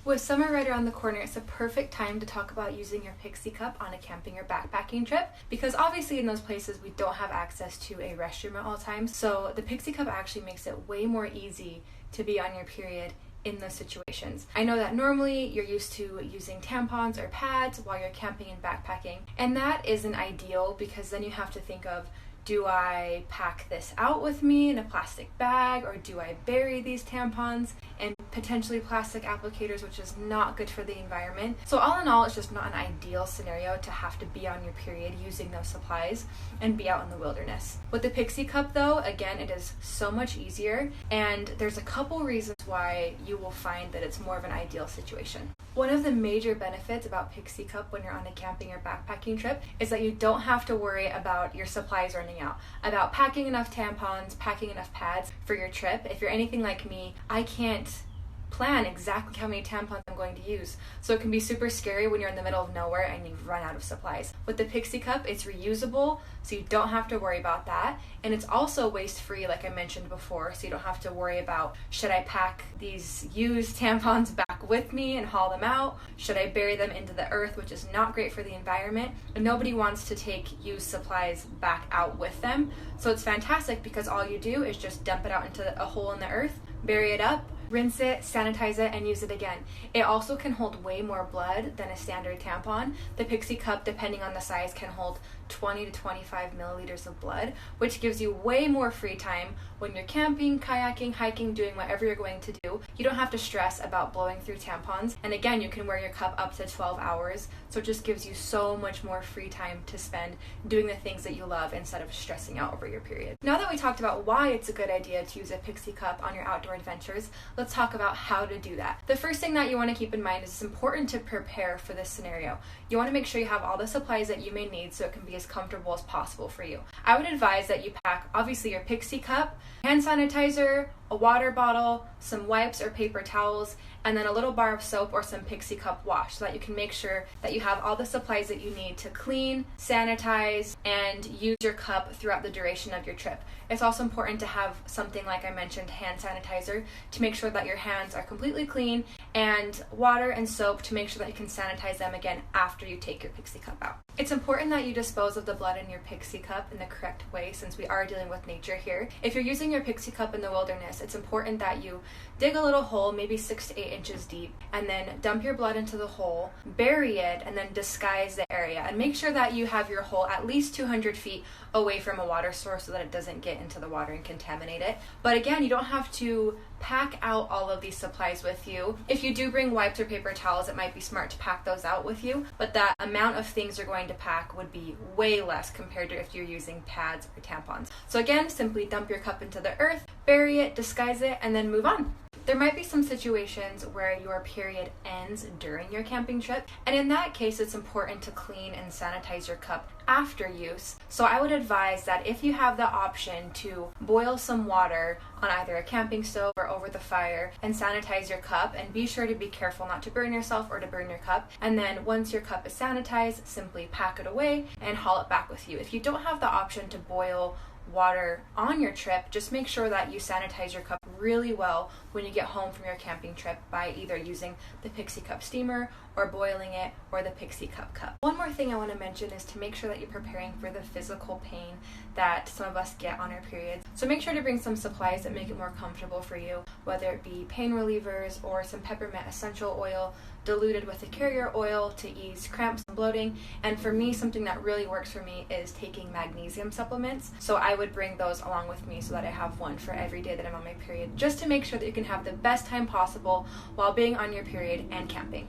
With summer right around the corner, it's a perfect time to talk about using your Pixie Cup on a camping or backpacking trip, because obviously in those places we don't have access to a restroom at all times. So the Pixie Cup actually makes it way more easy to be on your period in those situations. I know that normally you're used to using tampons or pads while you're camping and backpacking, and that isn't ideal because then you have to think of, do I pack this out with me in a plastic bag, or do I bury these tampons in potentially plastic applicators, which is not good for the environment. So all in all, it's just not an ideal scenario to have to be on your period using those supplies and be out in the wilderness. With the Pixie Cup though, again, it is so much easier, and there's a couple reasons why you will find that it's more of an ideal situation. One of the major benefits about Pixie Cup when you're on a camping or backpacking trip is that you don't have to worry about your supplies running out, about packing enough tampons, packing enough pads for your trip. If you're anything like me, I can't plan exactly how many tampons I'm going to use. So it can be super scary when you're in the middle of nowhere and you run out of supplies. With the Pixie Cup, it's reusable, so you don't have to worry about that. And it's also waste-free, like I mentioned before, so you don't have to worry about, should I pack these used tampons back with me and haul them out? Should I bury them into the earth, which is not great for the environment? And nobody wants to take used supplies back out with them. So it's fantastic because all you do is just dump it out into a hole in the earth, bury it up, rinse it, sanitize it, and use it again. It also can hold way more blood than a standard tampon. The Pixie Cup, depending on the size, can hold 20 to 25 milliliters of blood, which gives you way more free time when you're camping, kayaking, hiking, doing whatever you're going to do. You don't have to stress about blowing through tampons. And again, you can wear your cup up to 12 hours, so it just gives you so much more free time to spend doing the things that you love instead of stressing out over your period. Now that we talked about why it's a good idea to use a Pixie Cup on your outdoor adventures, let's talk about how to do that. The first thing that you want to keep in mind is it's important to prepare for this scenario. You want to make sure you have all the supplies that you may need so it can be as comfortable as possible for you. I would advise that you pack obviously your Pixie Cup, hand sanitizer, a water bottle, some wipes or paper towels, and then a little bar of soap or some Pixie Cup wash so that you can make sure that you have all the supplies that you need to clean, sanitize, and use your cup throughout the duration of your trip. It's also important to have something like I mentioned, hand sanitizer, to make sure that your hands are completely clean, and water and soap to make sure that you can sanitize them again after you take your Pixie Cup out. It's important that you dispose of the blood in your Pixie Cup in the correct way since we are dealing with nature here. If you're using your Pixie Cup in the wilderness, it's important that you dig a little hole, maybe 6 to 8 inches deep, and then dump your blood into the hole, bury it, and then disguise the area. And make sure that you have your hole at least 200 feet away from a water source so that it doesn't get into the water and contaminate it. But again, you don't have to pack out all of these supplies with you. If you do bring wipes or paper towels, it might be smart to pack those out with you, but that amount of things you're going to pack would be way less compared to if you're using pads or tampons. So again, simply dump your cup into the earth, bury it, disguise it, and then move on. There might be some situations where your period ends during your camping trip, and in that case it's important to clean and sanitize your cup after use. So I would advise that if you have the option to boil some water on either a camping stove or over the fire and sanitize your cup, and be sure to be careful not to burn yourself or to burn your cup, and then once your cup is sanitized, simply pack it away and haul it back with you. If you don't have the option to boil water on your trip, just make sure that you sanitize your cup really well when you get home from your camping trip by either using the Pixie Cup steamer or boiling it or the Pixie Cup cup. One more thing I want to mention is to make sure that you're preparing for the physical pain that some of us get on our periods. So make sure to bring some supplies that make it more comfortable for you, whether it be pain relievers or some peppermint essential oil diluted with a carrier oil to ease cramps and bloating. And for me, something that really works for me is taking magnesium supplements. So I would bring those along with me so that I have one for every day that I'm on my period, just to make sure that you can have the best time possible while being on your period and camping.